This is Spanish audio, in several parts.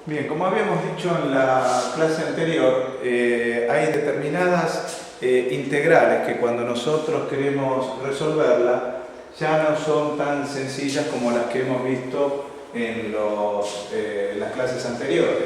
Bien, como habíamos dicho en la clase anterior, hay determinadas integrales que cuando nosotros queremos resolverla ya no son tan sencillas como las que hemos visto en las clases anteriores.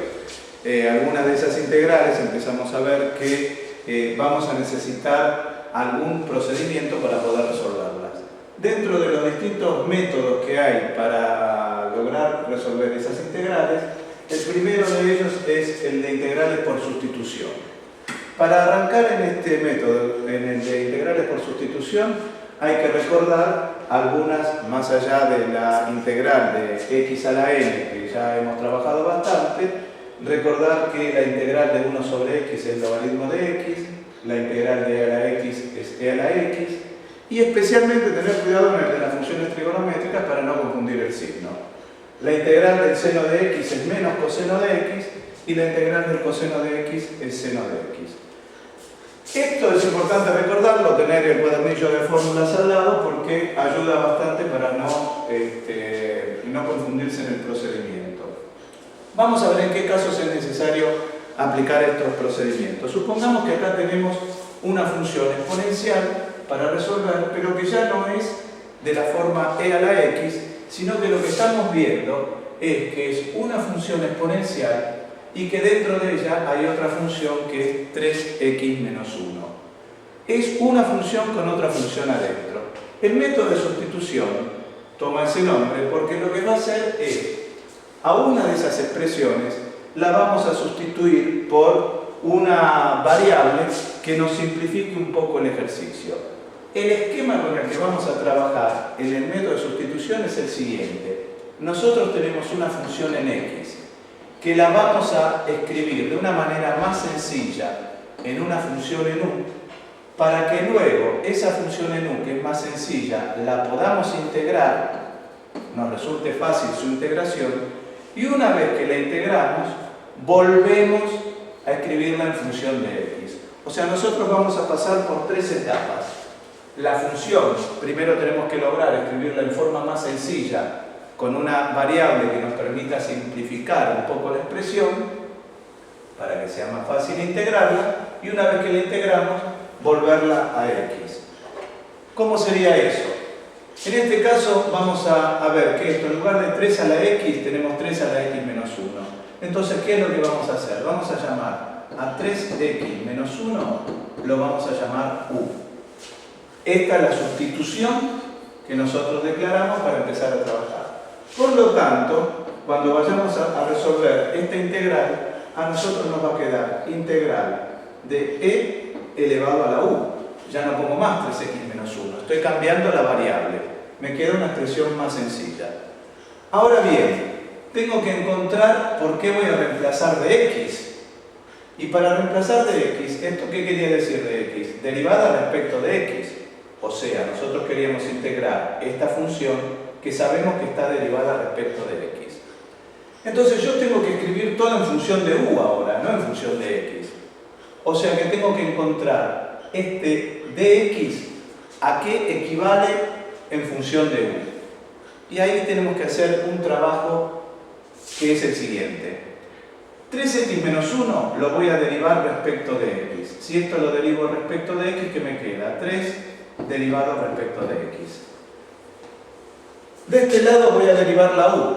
Algunas de esas integrales empezamos a ver que vamos a necesitar algún procedimiento para poder resolverlas. Dentro de los distintos métodos que hay para lograr resolver esas integrales, el primero de ellos es el de integrales por sustitución. Para arrancar en este método, en el de integrales por sustitución, hay que recordar algunas, más allá de la integral de x a la n, que ya hemos trabajado bastante, recordar que la integral de 1 sobre x es el logaritmo de x, la integral de e a la x es e a la x, y especialmente tener cuidado en el de las funciones trigonométricas para no confundir el signo. La integral del seno de x es menos coseno de x y la integral del coseno de x es seno de x. Esto es importante recordarlo, tener el cuadernillo de fórmulas al lado porque ayuda bastante para no confundirse en el procedimiento. Vamos a ver en qué casos es necesario aplicar estos procedimientos. Supongamos que acá tenemos una función exponencial para resolver, pero que ya no es de la forma e a la x, sino que lo que estamos viendo es que es una función exponencial y que dentro de ella hay otra función que es 3x menos 1. Es una función con otra función adentro. El método de sustitución toma ese nombre porque lo que va a hacer es, a una de esas expresiones la vamos a sustituir por una variable que nos simplifique un poco el ejercicio. El esquema con el que vamos a trabajar en el método de sustitución es el siguiente. Nosotros tenemos una función en x que la vamos a escribir de una manera más sencilla en una función en u, para que luego esa función en u, que es más sencilla, la podamos integrar, nos resulte fácil su integración, y una vez que la integramos, volvemos a escribirla en función de x. O sea, nosotros vamos a pasar por tres etapas. La función, primero tenemos que lograr escribirla en forma más sencilla, con una variable que nos permita simplificar un poco la expresión, para que sea más fácil integrarla, y una vez que la integramos, volverla a x. ¿Cómo sería eso? En este caso vamos a ver que esto, en lugar de 3 a la x, tenemos 3 a la x menos 1. Entonces, ¿qué es lo que vamos a hacer? Vamos a llamar a 3x menos 1, lo vamos a llamar u. Esta es la sustitución que nosotros declaramos para empezar a trabajar. Por lo tanto, cuando vayamos a resolver esta integral, a nosotros nos va a quedar integral de e elevado a la u. Ya no pongo más 3x menos 1, estoy cambiando la variable. Me queda una expresión más sencilla. Ahora bien, tengo que encontrar por qué voy a reemplazar de x. Y para reemplazar de x, ¿esto qué quería decir de x? Derivada respecto de x. O sea, nosotros queríamos integrar esta función que sabemos que está derivada respecto de x. Entonces yo tengo que escribir todo en función de u ahora, no en función de x. O sea que tengo que encontrar este dx a qué equivale en función de u. Y ahí tenemos que hacer un trabajo que es el siguiente. 3x menos 1 lo voy a derivar respecto de x. Si esto lo derivo respecto de x, ¿qué me queda? 3 derivado respecto de x. De este lado voy a derivar la u.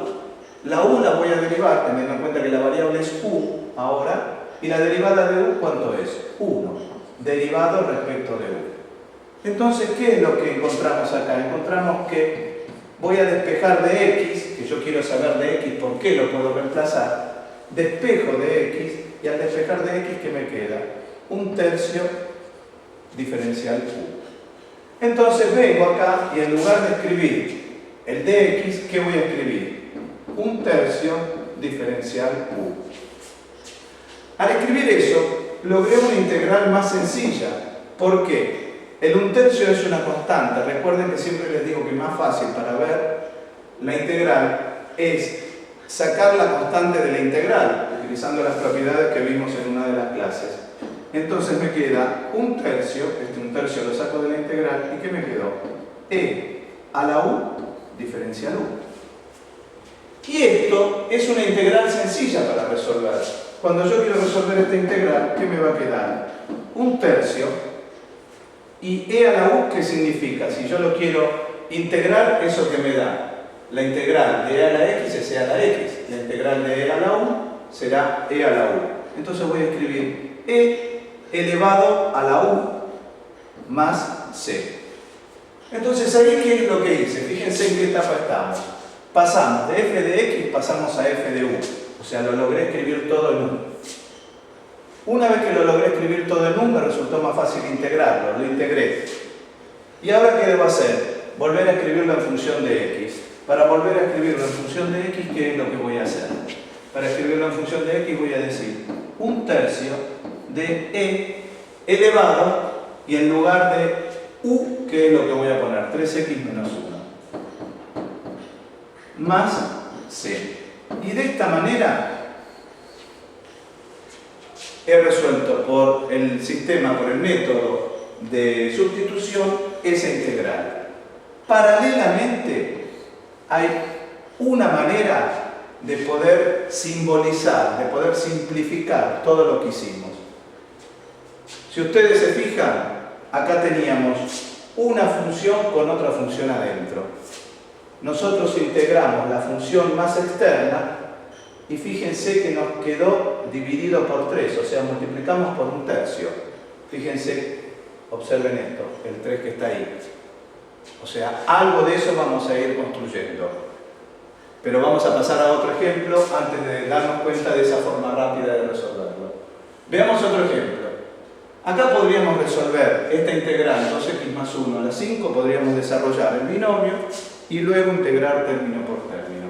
La u la voy a derivar teniendo en cuenta que la variable es u ahora, y la derivada de u, ¿cuánto es? 1, derivado respecto de u. Entonces, ¿qué es lo que encontramos acá? Encontramos que voy a despejar de x, que yo quiero saber de x por qué lo puedo reemplazar, despejo de x, y al despejar de x, ¿qué me queda? 1/3 diferencial u. Entonces vengo acá y en lugar de escribir el dx, ¿qué voy a escribir? 1/3 diferencial u. Al escribir eso, logré una integral más sencilla. ¿Por qué? El 1/3 es una constante. Recuerden que siempre les digo que más fácil para ver la integral es sacar la constante de la integral, utilizando las propiedades que vimos en una de las clases. Entonces me queda 1/3, este 1/3 lo saco de la integral, ¿y qué me quedó? E a la u diferencial u. Y esto es una integral sencilla para resolver. Cuando yo quiero resolver esta integral, ¿qué me va a quedar? Un tercio. ¿Y e a la u qué significa? Si yo lo quiero integrar, ¿eso que me da? La integral de e a la x es e a la x. La integral de e a la u será e a la u. Entonces voy a escribir e elevado a la u más c. Entonces ahí, ¿qué es lo que hice? Fíjense en qué etapa estamos. Pasamos de f de x, pasamos a f de u. O sea, lo logré escribir todo en u. Una vez que lo logré escribir todo en u, me resultó más fácil integrarlo. Lo integré. ¿Y ahora qué debo hacer? Volver a escribirlo en función de x. Para volver a escribirlo en función de x, ¿qué es lo que voy a hacer? Para escribirlo en función de x voy a decir un tercio de e elevado y en lugar de u, ¿qué es lo que voy a poner? 3x menos 1 más c. Y de esta manera he resuelto por el sistema, por el método de sustitución, esa integral. Paralelamente hay una manera de poder simbolizar, de poder simplificar todo lo que hicimos. Si ustedes se fijan, acá teníamos una función con otra función adentro. Nosotros integramos la función más externa y fíjense que nos quedó dividido por 3, o sea, multiplicamos por un tercio. Fíjense, observen esto, el 3 que está ahí. O sea, algo de eso vamos a ir construyendo. Pero vamos a pasar a otro ejemplo antes de darnos cuenta de esa forma rápida de resolverlo. Veamos otro ejemplo. Acá podríamos resolver esta integral 2x más 1 a la 5, podríamos desarrollar el binomio y luego integrar término por término.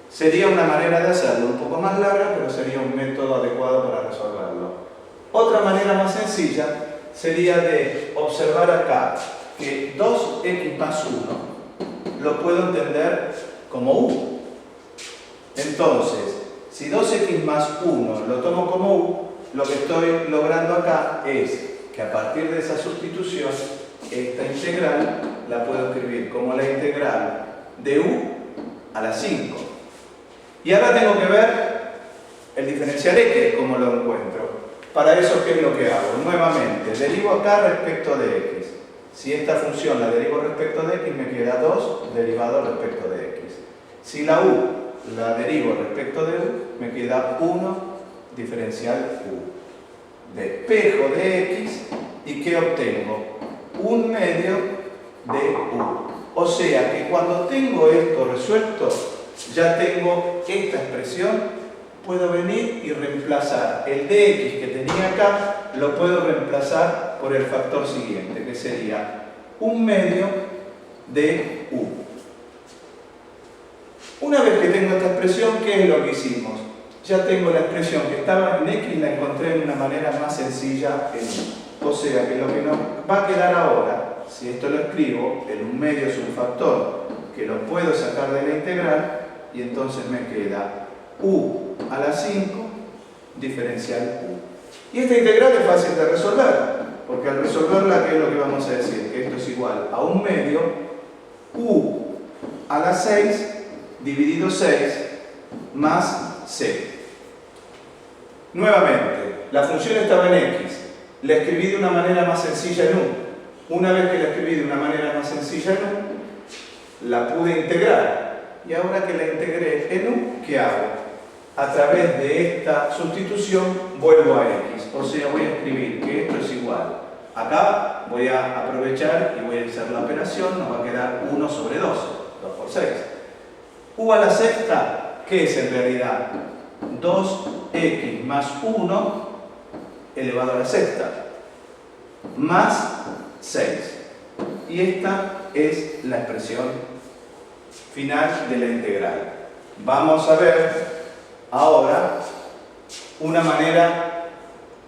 Sería una manera de hacerlo un poco más larga, pero sería un método adecuado para resolverlo. Otra manera más sencilla sería de observar acá que 2x más 1 lo puedo entender como u. Entonces, si 2x más 1 lo tomo como u, lo que estoy logrando acá es que a partir de esa sustitución, esta integral la puedo escribir como la integral de u a la 5. Y ahora tengo que ver el diferencial x, cómo lo encuentro. Para eso, ¿qué es lo que hago? Nuevamente, derivo acá respecto de x. Si esta función la derivo respecto de x, me queda 2 derivado respecto de x. Si la u la derivo respecto de u, me queda 1 diferencial u. Despejo de x y ¿qué obtengo? 1 medio de u. O sea que cuando tengo esto resuelto, ya tengo esta expresión, puedo venir y reemplazar el dx que tenía acá, lo puedo reemplazar por el factor siguiente, que sería 1 medio de u. Una vez que tengo esta expresión, ¿qué es lo que hicimos? Ya tengo la expresión que estaba en x, la encontré de una manera más sencilla en u. O sea que lo que nos va a quedar ahora, si esto lo escribo, el 1 medio es un factor que lo puedo sacar de la integral, y entonces me queda u a la 5 diferencial u. Y esta integral es fácil de resolver, porque al resolverla, ¿qué es lo que vamos a decir? Que esto es igual a 1 medio u a la 6 dividido 6 más c. Nuevamente, la función estaba en x, la escribí de una manera más sencilla en u. Una vez que la escribí de una manera más sencilla en u, la pude integrar. Y ahora que la integré en u, ¿qué hago? A través de esta sustitución vuelvo a x. O sea, voy a escribir que esto es igual. Acá voy a aprovechar y voy a hacer la operación, nos va a quedar 1 sobre 12, 2 por 6. U a la sexta, ¿qué es en realidad? 2x más 1 elevado a la sexta, más 6. Y esta es la expresión final de la integral. Vamos a ver ahora una manera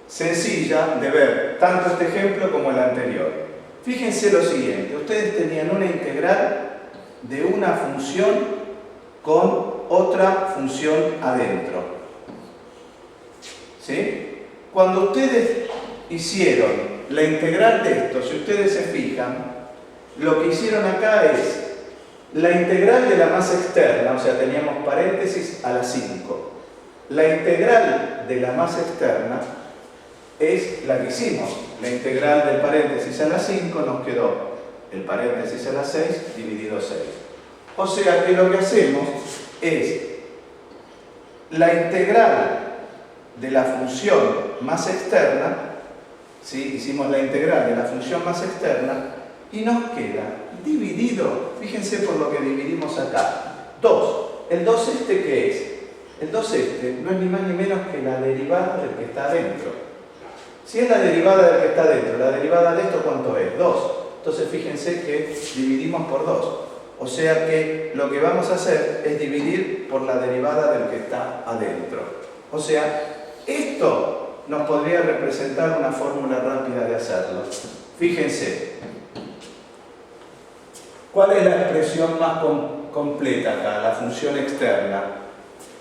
sencilla de ver tanto este ejemplo como el anterior. Fíjense lo siguiente, ustedes tenían una integral de una función con otra función adentro. ¿Sí? Cuando ustedes hicieron la integral de esto, si ustedes se fijan, lo que hicieron acá es La integral de la masa externa, o sea, teníamos paréntesis a la 5. La integral de la masa externa es la que hicimos. La integral del paréntesis a la 5 nos quedó el paréntesis a la 6 dividido 6. O sea que lo que hacemos es la integral de la función masa externa, ¿sí? Hicimos la integral de la función masa externa y nos queda dividido, fíjense por lo que dividimos acá, 2. ¿El 2 este qué es? El 2 este no es ni más ni menos que la derivada del que está adentro. Si es la derivada del que está adentro, la derivada de esto ¿cuánto es? 2. Entonces fíjense que dividimos por 2. O sea que lo que vamos a hacer es dividir por la derivada del que está adentro. O sea, esto nos podría representar una fórmula rápida de hacerlo. Fíjense. ¿Cuál es la expresión más completa acá? La función externa.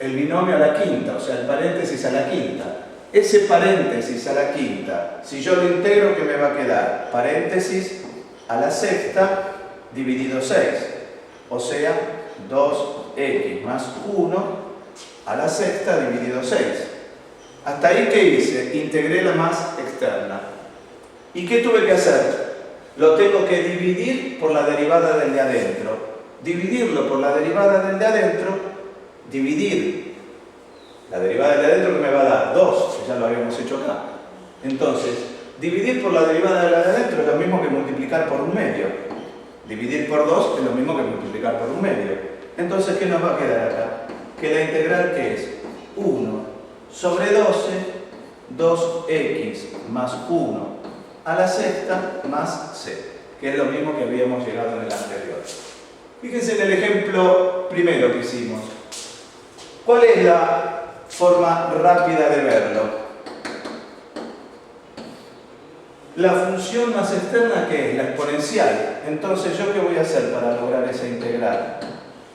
El binomio a la quinta, o sea, el paréntesis a la quinta. Ese paréntesis a la quinta, si yo lo integro, ¿qué me va a quedar? Paréntesis a la sexta dividido 6. O sea, 2x más 1 a la sexta dividido 6. Hasta ahí, ¿qué hice? Integré la masa externa. ¿Y qué tuve que hacer? Lo tengo que dividir por la derivada del de adentro. Dividirlo por la derivada del de adentro, dividir la derivada del de adentro que me va a dar 2, que ya lo habíamos hecho acá. Entonces, dividir por la derivada de la de adentro es lo mismo que multiplicar por un medio. Dividir por 2 es lo mismo que multiplicar por un medio. Entonces, ¿qué nos va a quedar acá? Que la integral, ¿qué es? 1 sobre 12, 2x más 1 a la sexta más c, que es lo mismo que habíamos llegado en el anterior. Fíjense en el ejemplo primero que hicimos. ¿Cuál es la forma rápida de verlo? La función más externa, ¿qué es? La exponencial. Entonces, ¿yo qué voy a hacer para lograr esa integral?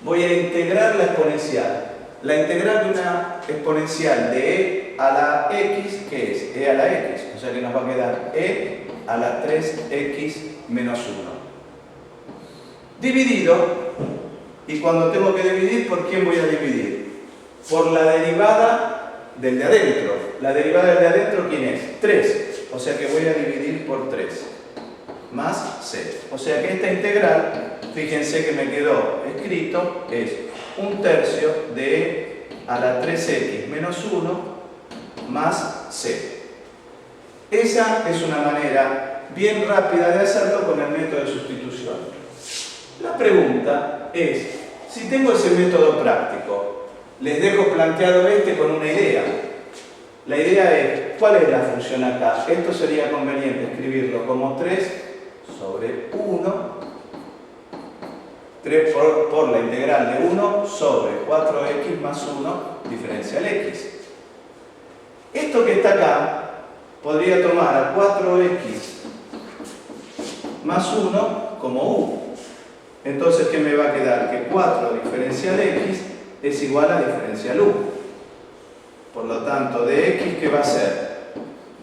Voy a integrar la exponencial. La integral de una exponencial de e a la x, ¿qué es? E a la x. O sea que nos va a quedar e a la 3x menos 1. Dividido. Y cuando tengo que dividir, ¿por quién voy a dividir? Por la derivada del de adentro. La derivada del de adentro, ¿quién es? 3. O sea que voy a dividir por 3. Más c. O sea que esta integral, fíjense que me quedó escrito, es 1/3 de e a la 3x menos 1 más c. Esa es una manera bien rápida de hacerlo con el método de sustitución. La pregunta es, si tengo ese método práctico, les dejo planteado con una idea. La idea es, ¿cuál es la función acá? Esto sería conveniente escribirlo como 3 sobre 1, 3 por la integral de 1 sobre 4x más 1 diferencial x. Esto que está acá, podría tomar a 4x más 1 como u. Entonces, ¿qué me va a quedar? Que 4 diferencial x es igual a diferencial u. Por lo tanto, de x, ¿qué va a ser?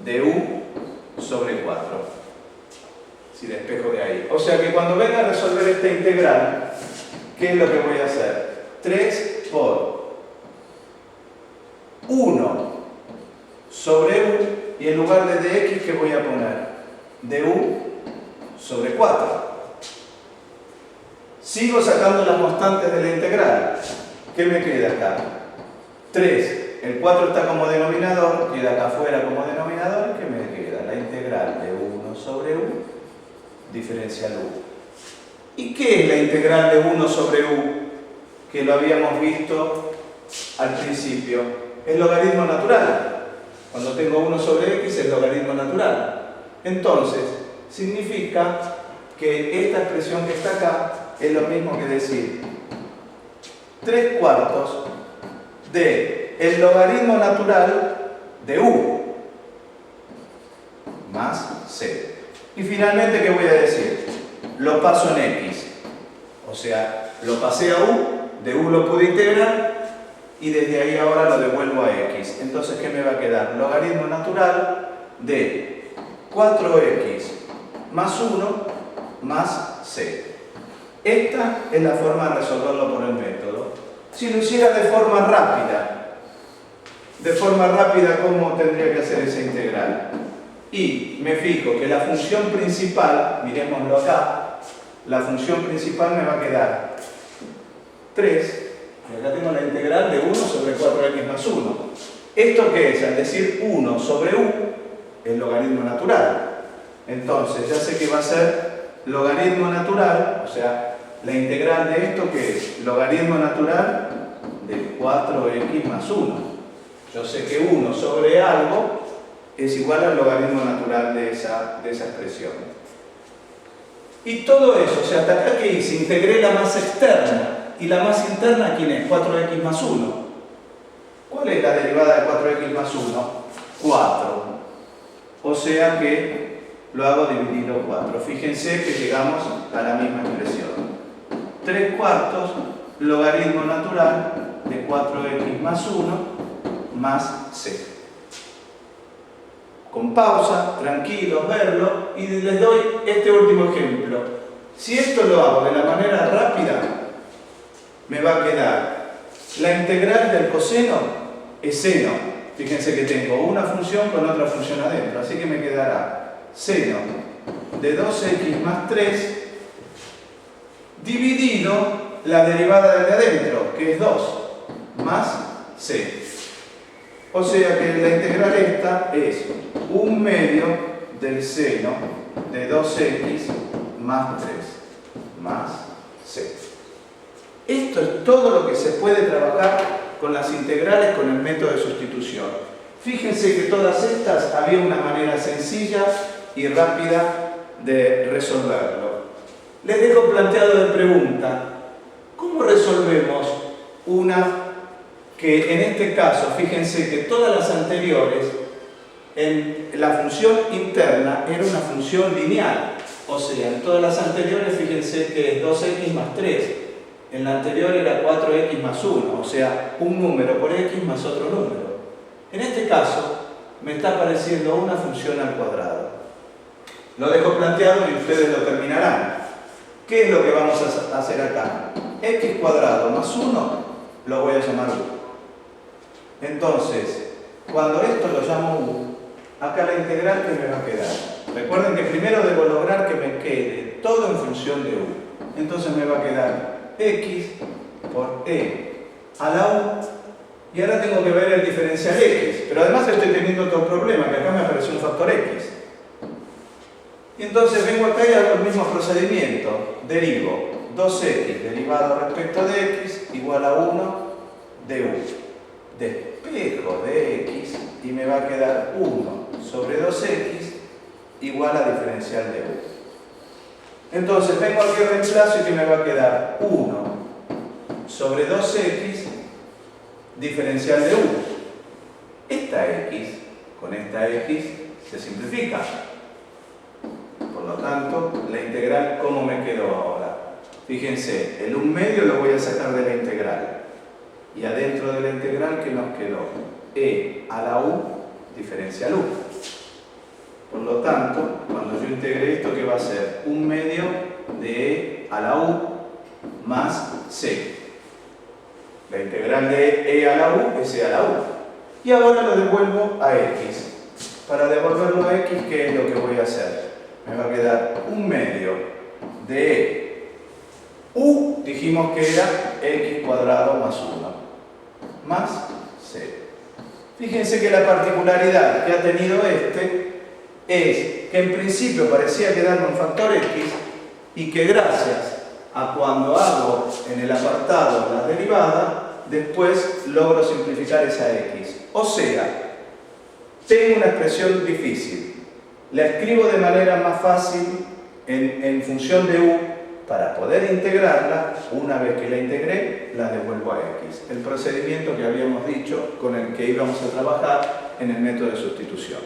De u sobre 4. Si despejo de ahí. O sea que cuando venga a resolver esta integral, ¿qué es lo que voy a hacer? 3 por 1 sobre u, y en lugar de dx, ¿qué voy a poner? Du sobre 4. Sigo sacando las constantes de la integral. ¿Qué me queda acá? 3. El 4 está como denominador, queda acá afuera como denominador. ¿Qué me queda? La integral de 1 sobre u diferencial u. ¿Y qué es la integral de 1 sobre u? Que lo habíamos visto al principio. Es logaritmo natural. Cuando tengo 1 sobre x es logaritmo natural. Entonces, significa que esta expresión que está acá es lo mismo que decir 3/4 de el logaritmo natural de u más c. Y finalmente, ¿qué voy a decir? Lo paso en x. O sea, lo pasé a u, de u lo pude integrar, y desde ahí ahora lo devuelvo a x. Entonces, ¿qué me va a quedar? Logaritmo natural de 4x más 1 más c. Esta es la forma de resolverlo por el método. Si lo hiciera de forma rápida, ¿cómo tendría que hacer esa integral? Y me fijo que la función principal, miremoslo acá, la función principal me va a quedar 3, y acá tengo la integral de 1 sobre 4x más 1. ¿Esto qué es? Al decir 1 sobre u, es logaritmo natural. Entonces, ya sé que va a ser logaritmo natural, o sea, la integral de esto que es logaritmo natural de 4x más 1. Yo sé que 1 sobre algo es igual al logaritmo natural de esa expresión. Y todo eso, o sea, hasta acá que hice, integré la masa externa. ¿Y la masa interna quién es? 4x más 1. ¿Cuál es la derivada de 4x más 1? 4. O sea que lo hago dividido 4. Fíjense que llegamos a la misma expresión. 3/4 logaritmo natural de 4x más 1 más c. Con pausa, tranquilos, verlo, y les doy este último ejemplo. Si esto lo hago de la manera rápida, me va a quedar la integral del coseno es seno. Fíjense que tengo una función con otra función adentro, así que me quedará seno de 2x más 3 dividido la derivada de adentro, que es 2, más c. O sea que la integral esta es 1/2 del seno de 2x más 3 más c. Esto es todo lo que se puede trabajar con las integrales con el método de sustitución. Fíjense que todas estas había una manera sencilla y rápida de resolverlo. Les dejo planteado de pregunta, ¿cómo resolvemos una que en este caso, fíjense que todas las anteriores, en la función interna era una función lineal? O sea, en todas las anteriores, fíjense que es 2x más 3. En la anterior era 4x más 1, o sea, un número por x más otro número. En este caso, me está apareciendo una función al cuadrado. Lo dejo planteado y ustedes lo terminarán. ¿Qué es lo que vamos a hacer acá? X cuadrado más 1 lo voy a llamar u. Entonces, cuando esto lo llamo u, acá la integral que me va a quedar. Recuerden que primero debo lograr que me quede todo en función de u. Entonces me va a quedar x por e a la u, y ahora tengo que ver el diferencial x, pero además estoy teniendo otro problema, que acá me apareció un factor x. Y entonces vengo acá y hago el mismo procedimiento, derivo 2x derivado respecto de x igual a 1 de u. Despejo de x y me va a quedar 1 sobre 2x igual a diferencial de u. Entonces vengo aquí al reemplazo y que me va a quedar 1 sobre 2x diferencial de u. Esta x con esta x se simplifica. Por lo tanto, la integral, ¿cómo me quedó ahora? Fíjense, el 1/2 lo voy a sacar de la integral. Y adentro de la integral, ¿qué nos quedó? E a la u diferencial u. Por lo tanto, cuando yo integre esto, ¿qué va a ser? 1/2 de e a la u más c. La integral de e a la u es e a la u. Y ahora lo devuelvo a x. Para devolverlo a x, ¿qué es lo que voy a hacer? Me va a quedar 1/2 de e. U dijimos que era x cuadrado más 1 más c. Fíjense que la particularidad que ha tenido este es que en principio parecía quedarme un factor x y que gracias a cuando hago en el apartado la derivada, después logro simplificar esa x. O sea, tengo una expresión difícil. La escribo de manera más fácil en función de u. Para poder integrarla, una vez que la integré, la devuelvo a x. El procedimiento que habíamos dicho con el que íbamos a trabajar en el método de sustitución.